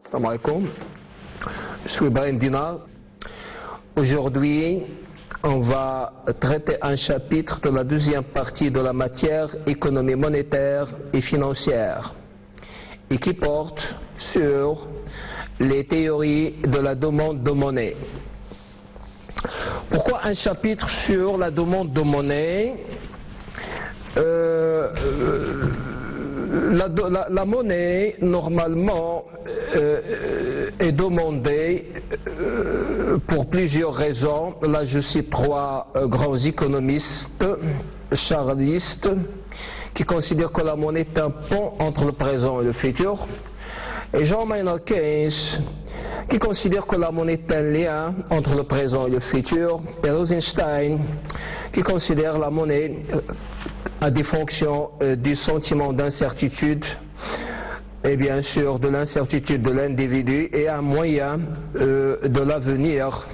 Salam alaikum. Je suis Ibrahim Dinar. Aujourd'hui, on va traiter un chapitre de la deuxième partie de la matière économie monétaire et financière et qui porte sur les théories de la demande de monnaie. Pourquoi un chapitre sur la demande de monnaie? La monnaie, normalement, est demandée pour plusieurs raisons. Là, je cite trois grands économistes charlistes qui considèrent que la monnaie est un pont entre le présent et le futur. Et John Maynard Keynes qui considère que la monnaie est un lien entre le présent et le futur. Et Rosenstein qui considère la monnaie à des fonctions du sentiment d'incertitude et bien sûr de l'incertitude de l'individu et un moyen de l'avenir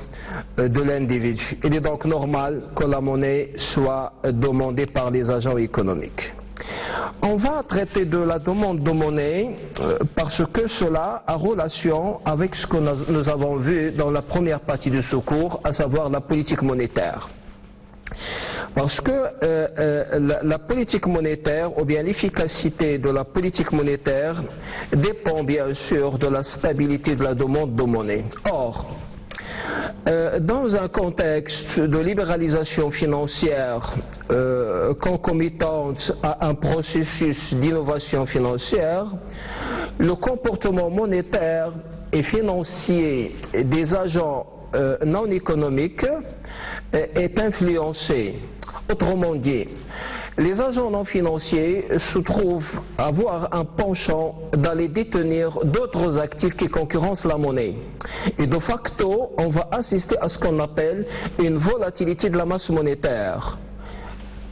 de l'individu. Il est donc normal que la monnaie soit demandée par les agents économiques. On va traiter de la demande de monnaie parce que cela a relation avec ce que nous avons vu dans la première partie de ce cours, à savoir la politique monétaire. Parce que la politique monétaire ou bien l'efficacité de la politique monétaire dépend bien sûr de la stabilité de la demande de monnaie. Or, dans un contexte de libéralisation financière concomitante à un processus d'innovation financière, le comportement monétaire et financier des agents non économiques est influencé. Autrement dit, les agents non financiers se trouvent à avoir un penchant d'aller détenir d'autres actifs qui concurrencent la monnaie. Et de facto, on va assister à ce qu'on appelle une volatilité de la masse monétaire.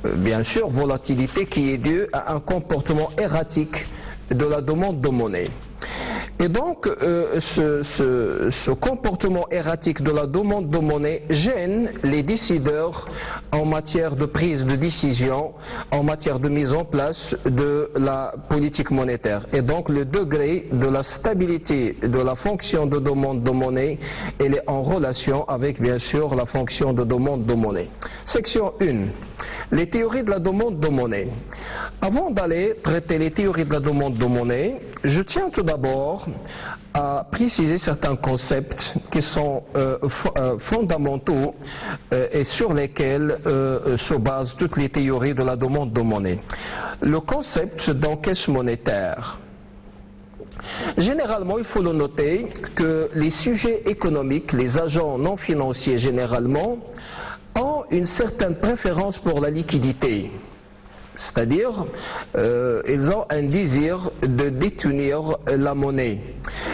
Bien sûr, volatilité qui est due à un comportement erratique de la demande de monnaie. Et donc, ce comportement erratique de la demande de monnaie gêne les décideurs en matière de prise de décision, en matière de mise en place de la politique monétaire. Et donc, le degré de la stabilité de la fonction de demande de monnaie, elle est en relation avec, bien sûr, la fonction de demande de monnaie. Section 1. Les théories de la demande de monnaie. Avant d'aller traiter les théories de la demande de monnaie, je tiens tout d'abord à préciser certains concepts qui sont fondamentaux et sur lesquels se basent toutes les théories de la demande de monnaie. Le concept d'encaisse monétaire. Généralement, il faut le noter que les sujets économiques, les agents non financiers généralement, ont une certaine préférence pour la liquidité. C'est-à-dire, ils ont un désir de détenir la monnaie.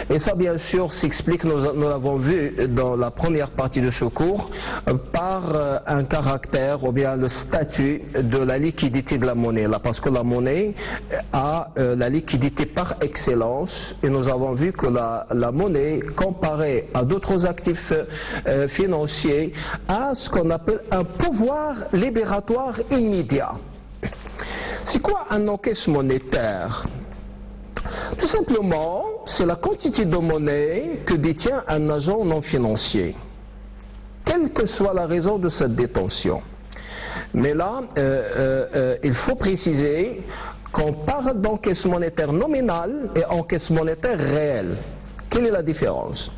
Et ça, bien sûr, s'explique, nous l'avons vu dans la première partie de ce cours, par un caractère ou bien le statut de la liquidité de la monnaie. Là, parce que la monnaie a la liquidité par excellence. Et nous avons vu que la monnaie, comparée à d'autres actifs financiers, a ce qu'on appelle un pouvoir libératoire immédiat. C'est quoi un encaisse monétaire? Tout simplement, c'est la quantité de monnaie que détient un agent non financier, quelle que soit la raison de cette détention. Mais là, il faut préciser qu'on parle d'encaisse monétaire nominale et encaisse monétaire réelle. Quelle est la différence?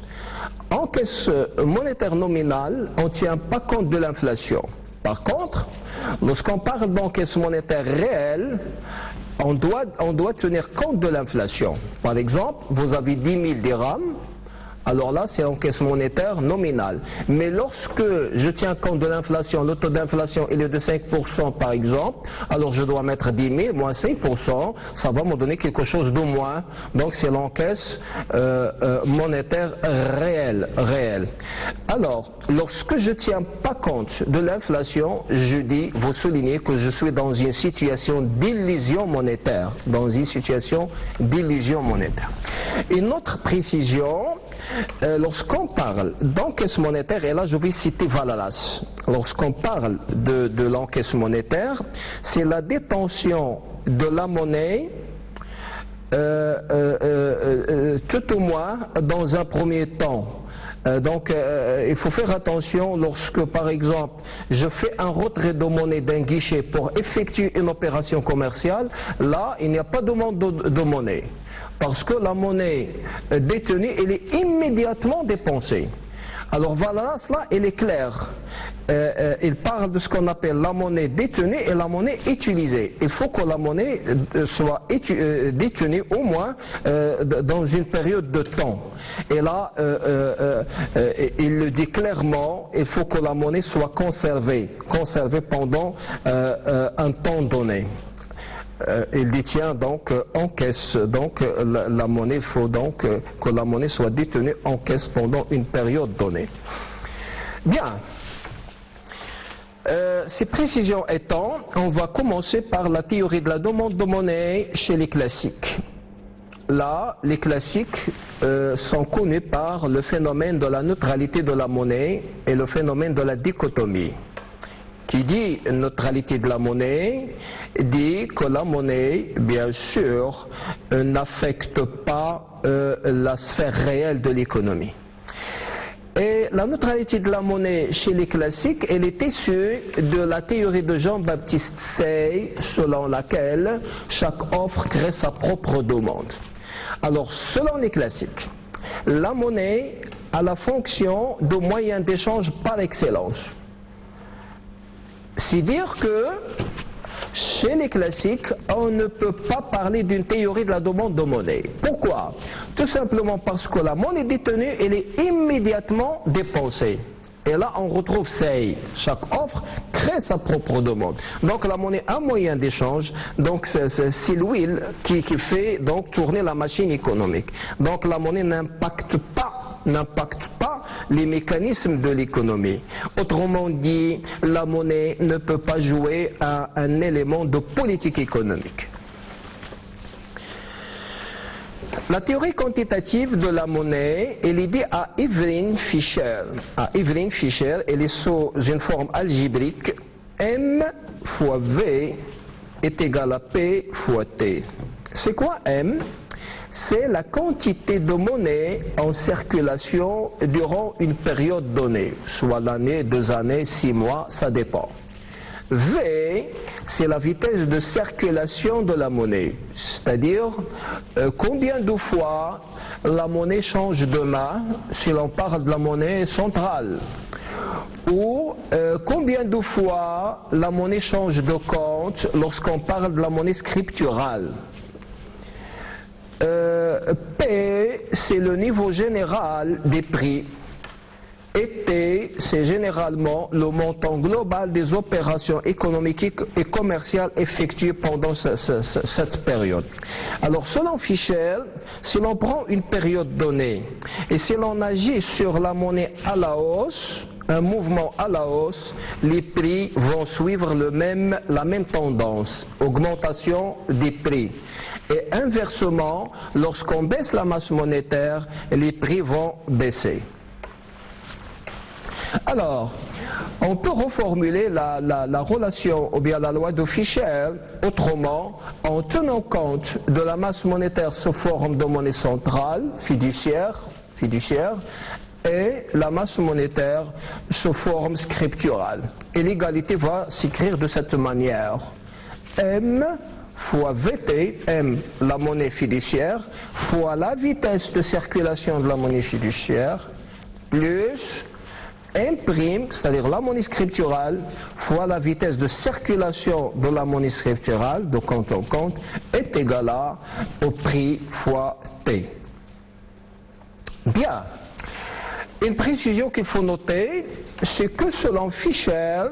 Encaisse monétaire nominale, on ne tient pas compte de l'inflation. Par contre, lorsqu'on parle d'encaisse monétaire réelle, on doit tenir compte de l'inflation. Par exemple, vous avez 10 000 dirhams, alors là, c'est l'encaisse monétaire nominale. Mais lorsque je tiens compte de l'inflation, le taux d'inflation il est de 5% par exemple, alors je dois mettre 10 000 moins 5%, ça va me donner quelque chose de moins. Donc c'est l'encaisse monétaire réelle. Alors, lorsque je ne tiens pas compte de l'inflation, je dis, vous soulignez que je suis dans une situation d'illusion monétaire. Une autre précision, lorsqu'on parle d'encaisse monétaire, et là je vais citer Valalas, lorsqu'on parle de l'encaisse monétaire, c'est la détention de la monnaie tout au moins dans un premier temps. Il faut faire attention lorsque, par exemple, je fais un retrait de monnaie d'un guichet pour effectuer une opération commerciale. Là, il n'y a pas de demande de monnaie, parce que la monnaie détenue, elle est immédiatement dépensée. Alors voilà, cela, il est clair. Il parle de ce qu'on appelle la monnaie détenue et la monnaie utilisée. Il faut que la monnaie soit détenue au moins dans une période de temps. Et là, il le dit clairement, il faut que la monnaie soit conservée pendant un temps donné. Il détient donc en caisse. Donc la monnaie, il faut donc que la monnaie soit détenue en caisse pendant une période donnée. Bien. Ces précisions étant, on va commencer par la théorie de la demande de monnaie chez les classiques. Là, les classiques sont connus par le phénomène de la neutralité de la monnaie et le phénomène de la dichotomie. Qui dit neutralité de la monnaie, dit que la monnaie, bien sûr, n'affecte pas la sphère réelle de l'économie. Et la neutralité de la monnaie chez les classiques, elle est issue de la théorie de Jean-Baptiste Say, selon laquelle chaque offre crée sa propre demande. Alors, selon les classiques, la monnaie a la fonction de moyen d'échange par excellence. C'est dire que chez les classiques, on ne peut pas parler d'une théorie de la demande de monnaie. Pourquoi? Tout simplement parce que la monnaie détenue, elle est immédiatement dépensée. Et là, on retrouve Say. Chaque offre crée sa propre demande. Donc la monnaie a un moyen d'échange. Donc c'est l'huile qui fait donc tourner la machine économique. Donc la monnaie n'impacte pas les mécanismes de l'économie. Autrement dit, la monnaie ne peut pas jouer un élément de politique économique. La théorie quantitative de la monnaie est liée à Evelyn Fischer. Elle est sous une forme algébrique. M fois V est égal à P fois T. C'est quoi M? C'est la quantité de monnaie en circulation durant une période donnée, soit l'année, 2 années, 6 mois, ça dépend. V, c'est la vitesse de circulation de la monnaie, c'est-à-dire combien de fois la monnaie change de main si l'on parle de la monnaie centrale, ou combien de fois la monnaie change de compte lorsqu'on parle de la monnaie scripturale. P, c'est le niveau général des prix. Et T, c'est généralement le montant global des opérations économiques et commerciales effectuées pendant cette période. Alors, selon Fischer, si l'on prend une période donnée et si l'on agit sur la monnaie à la hausse, un mouvement à la hausse, les prix vont suivre la même tendance, augmentation des prix. Et inversement, lorsqu'on baisse la masse monétaire, les prix vont baisser. Alors, on peut reformuler la relation ou bien la loi de Fischer autrement, en tenant compte de la masse monétaire sous forme de monnaie centrale, fiduciaire, et la masse monétaire sous forme scripturale. Et l'égalité va s'écrire de cette manière. M fois VT, M, la monnaie fiduciaire, fois la vitesse de circulation de la monnaie fiduciaire, plus M', c'est-à-dire la monnaie scripturale, fois la vitesse de circulation de la monnaie scripturale, de compte en compte, est égal au prix fois T. Bien. Une précision qu'il faut noter, c'est que selon Fischer,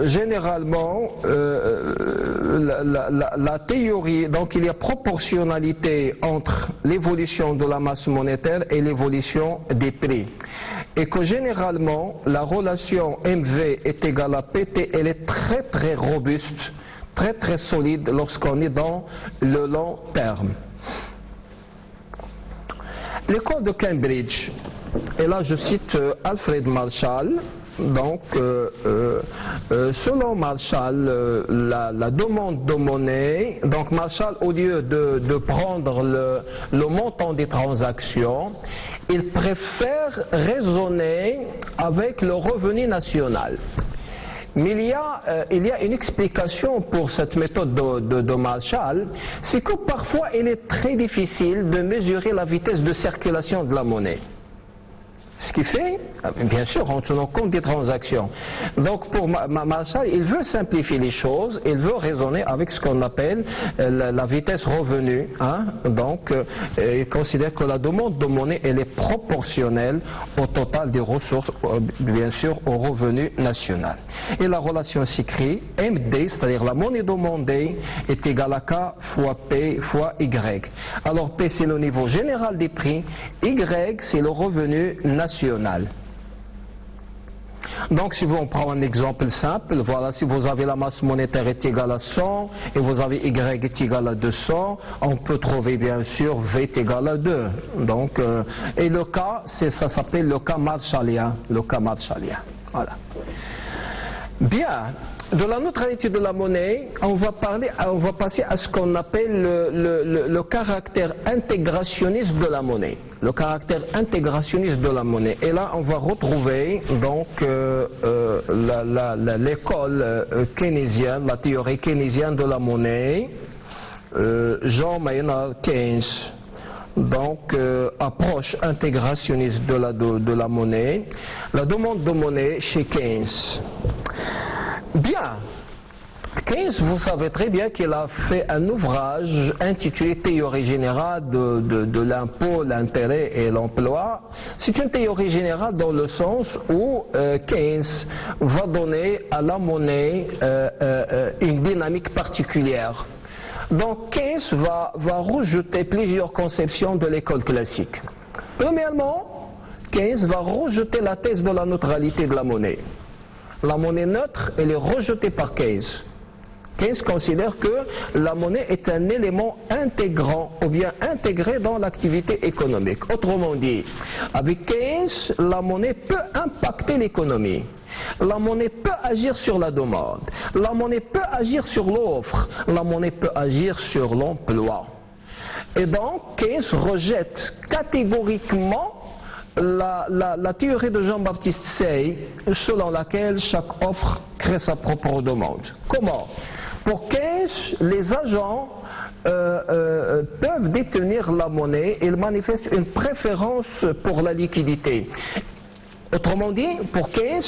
généralement, la théorie, donc il y a proportionnalité entre l'évolution de la masse monétaire et l'évolution des prix. Et que généralement, la relation MV est égale à PT, elle est très très robuste, très très solide lorsqu'on est dans le long terme. L'école de Cambridge, et là je cite Alfred Marshall, Donc, selon Marshall, la demande de monnaie, donc Marshall, au lieu de prendre le montant des transactions, il préfère raisonner avec le revenu national. Mais il y a une explication pour cette méthode de Marshall, c'est que parfois il est très difficile de mesurer la vitesse de circulation de la monnaie. Ce qui fait, bien sûr, en tenant compte des transactions. Donc pour Marshall, il veut simplifier les choses, il veut raisonner avec ce qu'on appelle la vitesse revenu. Hein? Donc il considère que la demande de monnaie, elle est proportionnelle au total des ressources, bien sûr, au revenu national. Et la relation s'écrit MD, c'est-à-dire la monnaie demandée, est égale à K fois P fois Y. Alors P, c'est le niveau général des prix, Y, c'est le revenu national. Donc si on prend un exemple simple, voilà, si vous avez la masse monétaire est égale à 100 et vous avez Y est égal à 200, on peut trouver bien sûr V est égal à 2. Donc, et le cas, ça s'appelle le cas marshallien. Le cas marshallien. Voilà. Bien. De la neutralité de la monnaie, on va passer à ce qu'on appelle le caractère intégrationniste de la monnaie. Le caractère intégrationniste de la monnaie. Et là, on va retrouver donc l'école keynésienne, la théorie keynésienne de la monnaie, Jean Maynard Keynes. Donc, approche intégrationniste de la monnaie. La demande de monnaie chez Keynes. Bien. Keynes, vous savez très bien qu'il a fait un ouvrage intitulé Théorie générale de l'impôt, l'intérêt et l'emploi. C'est une théorie générale dans le sens où Keynes va donner à la monnaie une dynamique particulière. Donc Keynes va rejeter plusieurs conceptions de l'école classique. Premièrement, Keynes va rejeter la thèse de la neutralité de la monnaie. La monnaie neutre, elle est rejetée par Keynes. Keynes considère que la monnaie est un élément intégrant ou bien intégré dans l'activité économique. Autrement dit, avec Keynes, la monnaie peut impacter l'économie. La monnaie peut agir sur la demande. La monnaie peut agir sur l'offre. La monnaie peut agir sur l'emploi. Et donc, Keynes rejette catégoriquement la théorie de Jean-Baptiste Say, selon laquelle chaque offre crée sa propre demande. Comment? Pour Keynes, les agents peuvent détenir la monnaie et ils manifestent une préférence pour la liquidité. Autrement dit, pour Keynes,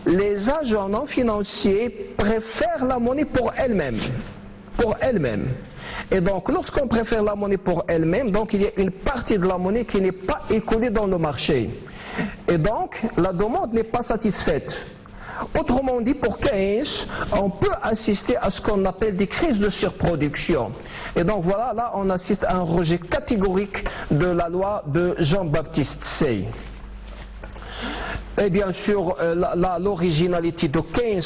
les agents non financiers préfèrent la monnaie pour elle-même. Pour elle-même. Et donc, lorsqu'on préfère la monnaie pour elle-même, donc il y a une partie de la monnaie qui n'est pas écoulée dans le marché. Et donc, la demande n'est pas satisfaite. Autrement dit, pour Keynes, on peut assister à ce qu'on appelle des crises de surproduction. Et donc voilà, là on assiste à un rejet catégorique de la loi de Jean-Baptiste Say. Et bien sûr, l'originalité de Keynes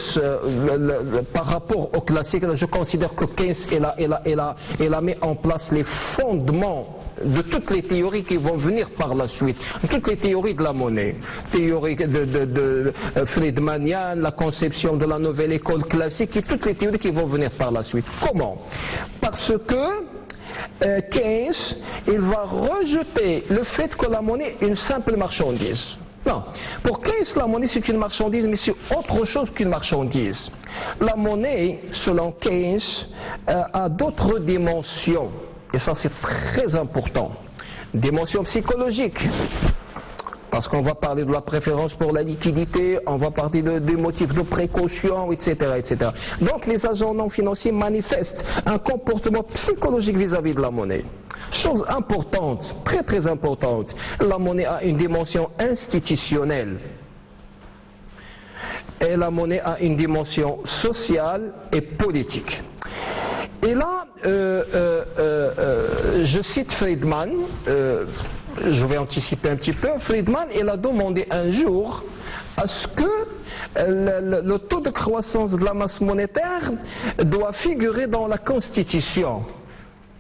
par rapport au classique, je considère que Keynes il a mis en place les fondements de toutes les théories qui vont venir par la suite, toutes les théories de la monnaie, théorie de Friedmanienne, la conception de la nouvelle école classique et toutes les théories qui vont venir par la suite. Comment? Parce que Keynes, il va rejeter le fait que la monnaie est une simple marchandise. Non. Pour Keynes, la monnaie c'est une marchandise, mais c'est autre chose qu'une marchandise. La monnaie, selon Keynes, a d'autres dimensions. Et ça c'est très important. Dimension psychologique. Parce qu'on va parler de la préférence pour la liquidité, on va parler des motifs de précaution, etc., etc. Donc les agents non financiers manifestent un comportement psychologique vis-à-vis de la monnaie. Chose importante, très très importante, la monnaie a une dimension institutionnelle. Et la monnaie a une dimension sociale et politique. Et là, je cite Friedman, je vais anticiper un petit peu. Friedman, il a demandé un jour à ce que le taux de croissance de la masse monétaire doit figurer dans la Constitution.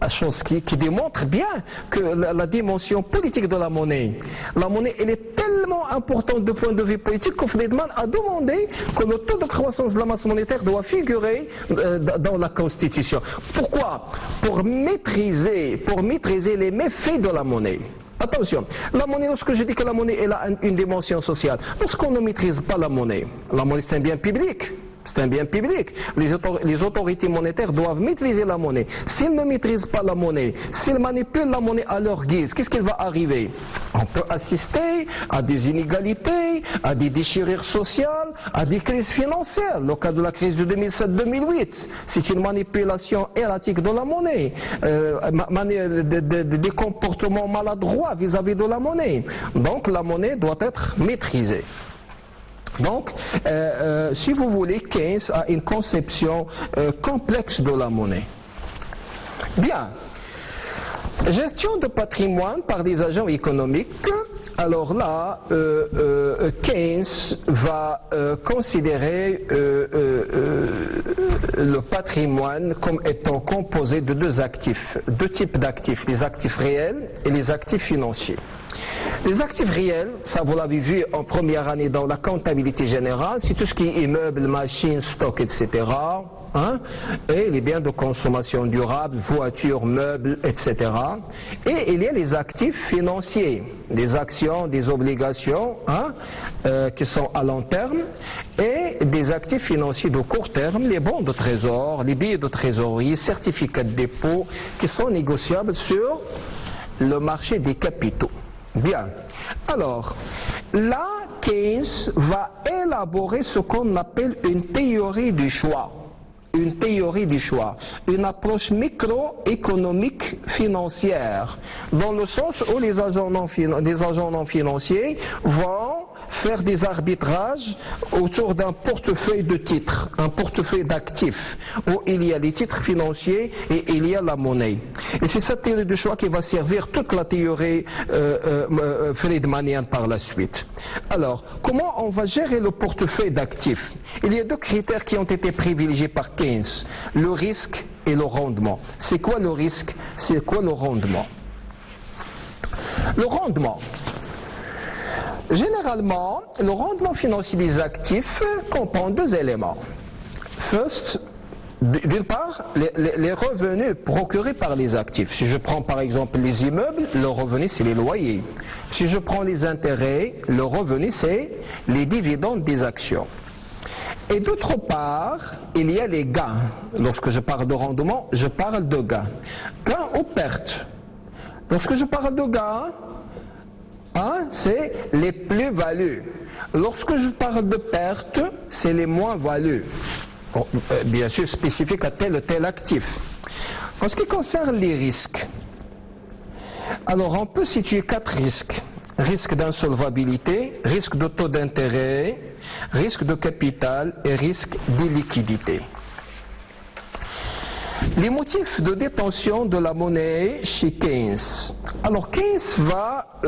Chose qui démontre bien que la dimension politique de la monnaie, elle est tellement importante de point de vue politique que Friedman a demandé que le taux de croissance de la masse monétaire doit figurer dans la Constitution. Pourquoi? Pour maîtriser les méfaits de la monnaie. Attention, la monnaie, lorsque je dis que la monnaie elle a une dimension sociale, lorsqu'on ne maîtrise pas la monnaie c'est un bien public. C'est un bien public. Les autorités monétaires doivent maîtriser la monnaie. S'ils ne maîtrisent pas la monnaie, s'ils manipulent la monnaie à leur guise, qu'est-ce qu'il va arriver? On peut assister à des inégalités, à des déchirures sociales, à des crises financières. Le cas de la crise de 2007-2008, c'est une manipulation erratique de la monnaie, des comportements maladroits vis-à-vis de la monnaie. Donc la monnaie doit être maîtrisée. Donc, si vous voulez, Keynes a une conception complexe de la monnaie. Bien. Gestion de patrimoine par des agents économiques. Alors là, Keynes va considérer le patrimoine comme étant composé de deux types d'actifs, les actifs réels et les actifs financiers. Les actifs réels, ça vous l'avez vu en première année dans la comptabilité générale, c'est tout ce qui est immeubles, machines, stocks, etc. Et les biens de consommation durable, voitures, meubles, etc. Et il y a les actifs financiers, des actions, des obligations qui sont à long terme, et des actifs financiers de court terme, les bons de trésor, les billets de trésorerie, certificats de dépôt, qui sont négociables sur le marché des capitaux. Bien. Alors, là, Keynes va élaborer ce qu'on appelle une théorie du choix. Une théorie du choix, une approche microéconomique financière, dans le sens où les agents non financiers vont faire des arbitrages autour d'un portefeuille de titres, un portefeuille d'actifs, où il y a les titres financiers et il y a la monnaie. Et c'est cette théorie du choix qui va servir toute la théorie friedmanienne par la suite. Alors, comment on va gérer le portefeuille d'actifs? Il y a deux critères qui ont été privilégiés par Keynes, le risque et le rendement. C'est quoi le risque? C'est quoi le rendement? Le rendement. Généralement, le rendement financier des actifs comprend deux éléments. First, d'une part, les revenus procurés par les actifs. Si je prends par exemple les immeubles, le revenu c'est les loyers. Si je prends les intérêts, le revenu c'est les dividendes des actions. Et d'autre part, il y a les gains. Lorsque je parle de rendement, je parle de gains. Gains ou pertes. Lorsque je parle de gains, c'est les plus-values. Lorsque je parle de pertes, c'est les moins-values. Bon, bien sûr, spécifique à tel ou tel actif. En ce qui concerne les risques, alors on peut situer 4 risques. Risque d'insolvabilité, risque de taux d'intérêt, risque de capital et risque d'illiquidité. Les motifs de détention de la monnaie chez Keynes. Alors Keynes va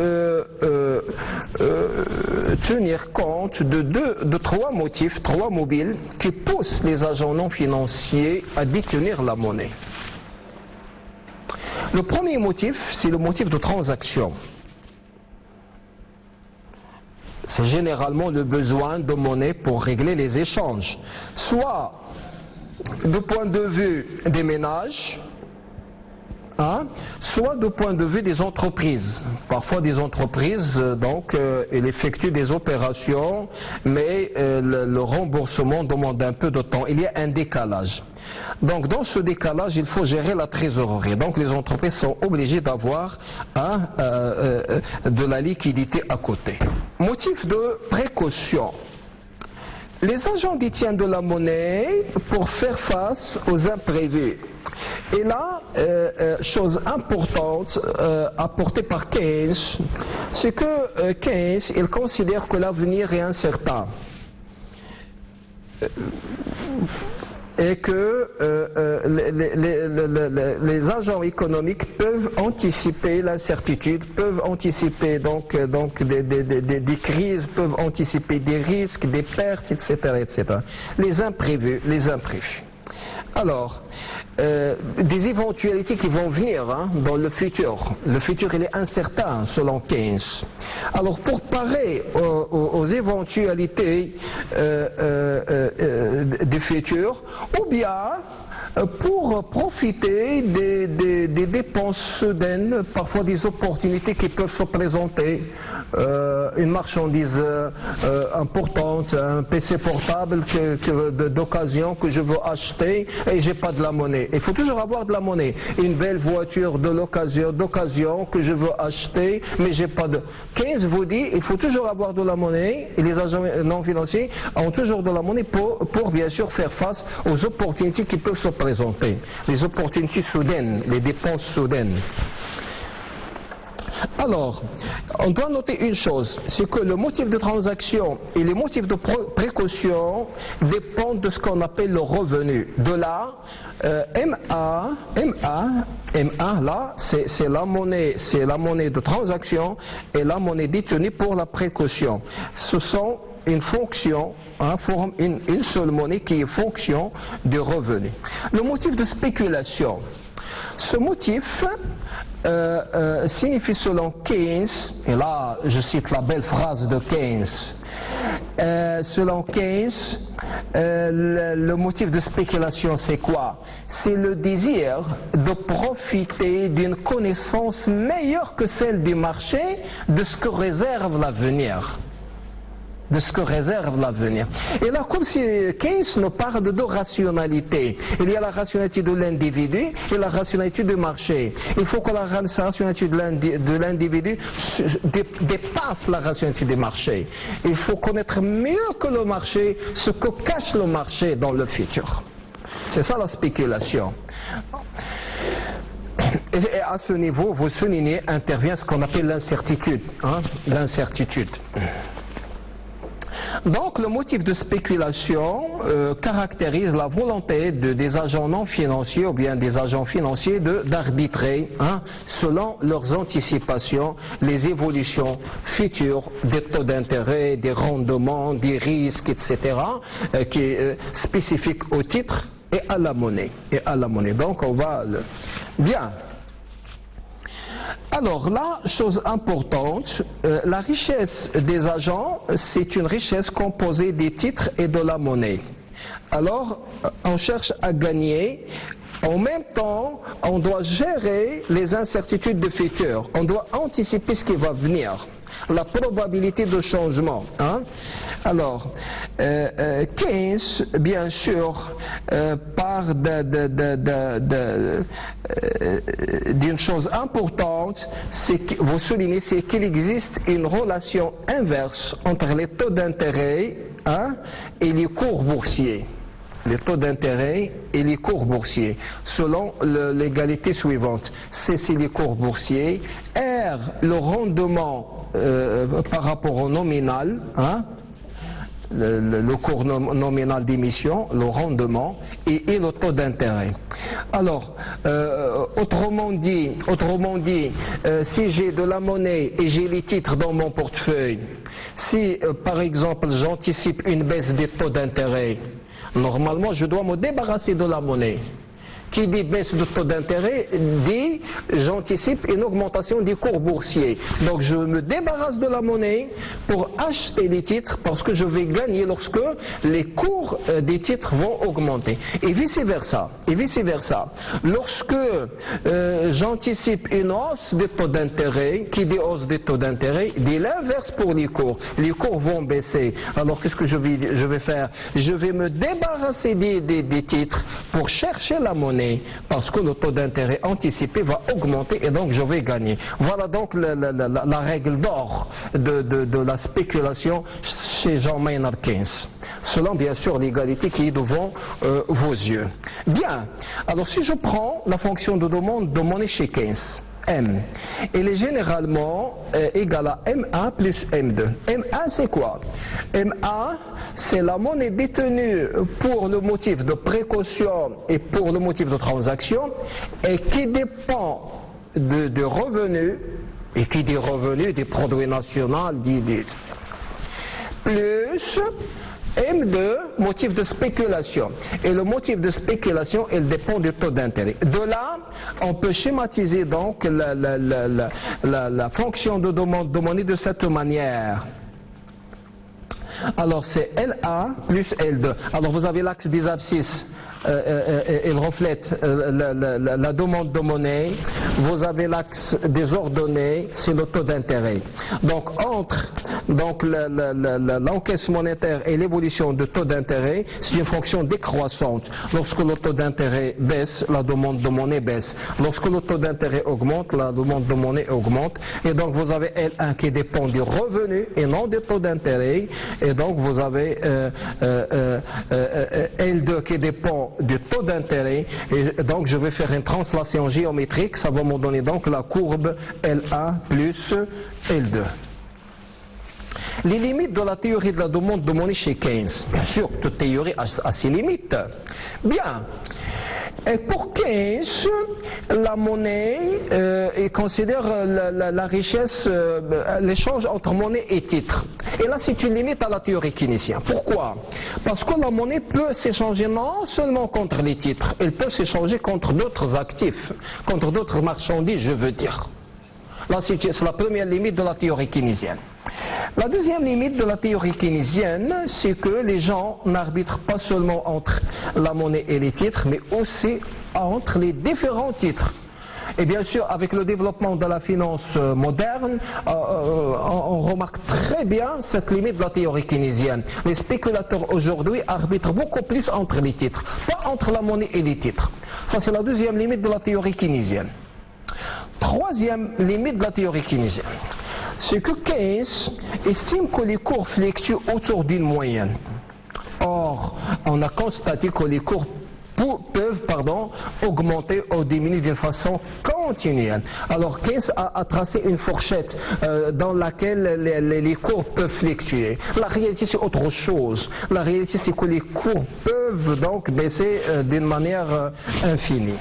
tenir compte de trois motifs, trois mobiles qui poussent les agents non financiers à détenir la monnaie. Le premier motif, c'est le motif de transaction. C'est généralement le besoin de monnaie pour régler les échanges, soit du point de vue des ménages, soit du point de vue des entreprises. Parfois des entreprises, elles effectuent des opérations, mais le remboursement demande un peu de temps. Il y a un décalage. Donc dans ce décalage, il faut gérer la trésorerie. Donc les entreprises sont obligées d'avoir de la liquidité à côté. Motif de précaution. Les agents détiennent de la monnaie pour faire face aux imprévus. Et là, chose importante apportée par Keynes, c'est que Keynes, il considère que l'avenir est incertain. Et que les agents économiques peuvent anticiper l'incertitude, peuvent anticiper des crises, peuvent anticiper des risques, des pertes, etc., etc. Les imprévus, les imprévus. Alors, des éventualités qui vont venir dans le futur. Le futur, il est incertain selon Keynes. Alors pour parer aux éventualités du futur, ou bien pour profiter des dépenses soudaines, parfois des opportunités qui peuvent se présenter, une marchandise importante, un PC portable d'occasion que je veux acheter et j'ai pas de la monnaie. Il faut toujours avoir de la monnaie. Une belle voiture de d'occasion que je veux acheter, mais j'ai pas de. 15 vous dit, il faut toujours avoir de la monnaie et les agents non financiers ont toujours de la monnaie pour bien sûr faire face aux opportunités qui peuvent se présenter. Les opportunités soudaines, les dépenses soudaines. Alors, on doit noter une chose, c'est que le motif de transaction et les motifs de précaution dépendent de ce qu'on appelle le revenu. De là, MA, là, c'est la monnaie de transaction et la monnaie détenue pour la précaution. Ce sont une fonction, forme une seule monnaie qui est fonction du revenu. Le motif de spéculation. Ce motif signifie selon Keynes, et là je cite la belle phrase de Keynes, selon Keynes, le motif de spéculation c'est quoi? C'est le désir de profiter d'une connaissance meilleure que celle du marché de ce que réserve l'avenir. De ce que réserve l'avenir. Et là, comme si Keynes nous parle de deux rationalités. Il y a la rationalité de l'individu et la rationalité du marché. Il faut que la rationalité de l'individu dépasse la rationalité du marché. Il faut connaître mieux que le marché ce que cache le marché dans le futur. C'est ça la spéculation. Et à ce niveau, vous soulignez, intervient ce qu'on appelle l'incertitude. L'incertitude. Donc le motif de spéculation caractérise la volonté des agents non financiers ou bien des agents financiers d'arbitrer selon leurs anticipations les évolutions futures des taux d'intérêt, des rendements, des risques, etc. Qui est spécifique au titre et à la monnaie. Donc on va bien. Alors là, chose importante, la richesse des agents, c'est une richesse composée des titres et de la monnaie. Alors, on cherche à gagner. En même temps, on doit gérer les incertitudes du futur. On doit anticiper ce qui va venir. La probabilité de changement. Alors, Keynes, bien sûr, part d'une chose importante, vous soulignez, c'est qu'il existe une relation inverse entre les taux d'intérêt et les cours boursiers. Les taux d'intérêt et les cours boursiers, selon l'égalité suivante. C, c'est les cours boursiers. R, le rendement par rapport au nominal, le cours nominal d'émission, le rendement, et le taux d'intérêt. Alors, autrement dit, si j'ai de la monnaie et j'ai les titres dans mon portefeuille, si par exemple j'anticipe une baisse des taux d'intérêt, normalement, je dois me débarrasser de la monnaie. Qui dit baisse de taux d'intérêt dit j'anticipe une augmentation des cours boursiers. Donc je me débarrasse de la monnaie pour acheter des titres parce que je vais gagner lorsque les cours des titres vont augmenter. Et vice versa. Lorsque j'anticipe une hausse des taux d'intérêt, qui dit hausse des taux d'intérêt, dit l'inverse pour les cours. Les cours vont baisser. Alors qu'est-ce que je vais faire? Je vais me débarrasser des titres pour chercher la monnaie. Parce que le taux d'intérêt anticipé va augmenter et donc je vais gagner. Voilà donc la règle d'or de la spéculation chez John Maynard Keynes. Selon bien sûr l'égalité qui est devant vos yeux. Bien, alors si je prends la fonction de demande de monnaie chez Keynes, M, elle est généralement égale à M1 plus M2. M1 c'est quoi? M1 c'est la monnaie détenue pour le motif de précaution et pour le motif de transaction et qui dépend de revenus, et qui dit revenus, des produits nationaux, plus M2, motif de spéculation. Et le motif de spéculation, il dépend du taux d'intérêt. De là, on peut schématiser donc la fonction de demande de monnaie de cette manière. Alors c'est LA plus L2. Alors vous avez l'axe des abscisses. Il reflète la demande de monnaie. Vous avez l'axe des ordonnées, c'est le taux d'intérêt. Donc entre l'encaisse monétaire et l'évolution du taux d'intérêt, c'est une fonction décroissante. Lorsque le taux d'intérêt baisse, la demande de monnaie baisse. Lorsque le taux d'intérêt augmente, la demande de monnaie augmente. Et donc vous avez L1 qui dépend du revenu et non du taux d'intérêt. Et donc vous avez L2 qui dépend du taux d'intérêt, et donc je vais faire une translation géométrique, ça va me donner donc la courbe L1 plus L2. Les limites de la théorie de la demande de monnaie chez Keynes. Bien sûr, toute théorie a ses limites. Bien. Et pour Keynes, la monnaie, il considère la richesse, l'échange entre monnaie et titre. Et là, c'est une limite à la théorie keynesienne. Pourquoi? Parce que la monnaie peut s'échanger non seulement contre les titres, elle peut s'échanger contre d'autres actifs, contre d'autres marchandises, je veux dire. Là, c'est la première limite de la théorie keynésienne. La deuxième limite de la théorie keynésienne, c'est que les gens n'arbitrent pas seulement entre la monnaie et les titres, mais aussi entre les différents titres. Et bien sûr, avec le développement de la finance moderne, on remarque très bien cette limite de la théorie keynésienne. Les spéculateurs aujourd'hui arbitrent beaucoup plus entre les titres, pas entre la monnaie et les titres. Ça, c'est la deuxième limite de la théorie keynésienne. Troisième limite de la théorie keynésienne, c'est que Keynes estime que les cours fluctuent autour d'une moyenne. Or, on a constaté que les cours peuvent augmenter ou diminuer d'une façon continuelle. Alors Keynes a tracé une fourchette dans laquelle les cours peuvent fluctuer. La réalité c'est autre chose. La réalité c'est que les cours peuvent donc baisser d'une manière infinie.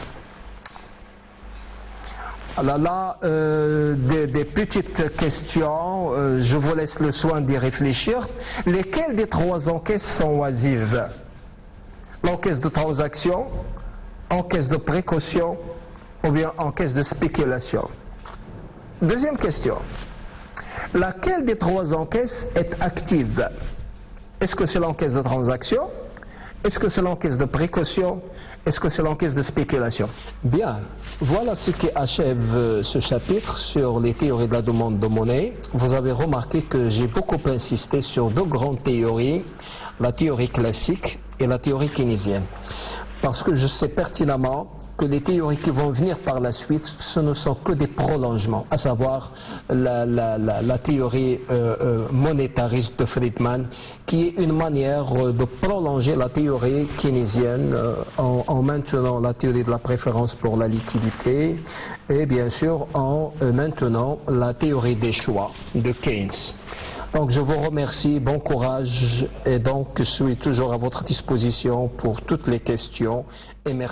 Alors là, des petites questions, je vous laisse le soin d'y réfléchir. Lesquelles des trois encaisses sont oisives? L'encaisse de transaction, encaisse de précaution ou bien encaisse de spéculation? Deuxième question. Laquelle des trois encaisses est active? Est-ce que c'est l'encaisse de transaction? Est-ce que c'est l'encaisse de précaution? Est-ce que c'est l'encaisse de spéculation? Bien, voilà ce qui achève ce chapitre sur les théories de la demande de monnaie. Vous avez remarqué que j'ai beaucoup insisté sur deux grandes théories, la théorie classique et la théorie keynésienne. Parce que je sais pertinemment que les théories qui vont venir par la suite, ce ne sont que des prolongements, à savoir la théorie monétariste de Friedman, qui est une manière de prolonger la théorie keynésienne en maintenant la théorie de la préférence pour la liquidité et bien sûr en maintenant la théorie des choix de Keynes. Donc je vous remercie, bon courage et donc je suis toujours à votre disposition pour toutes les questions et merci.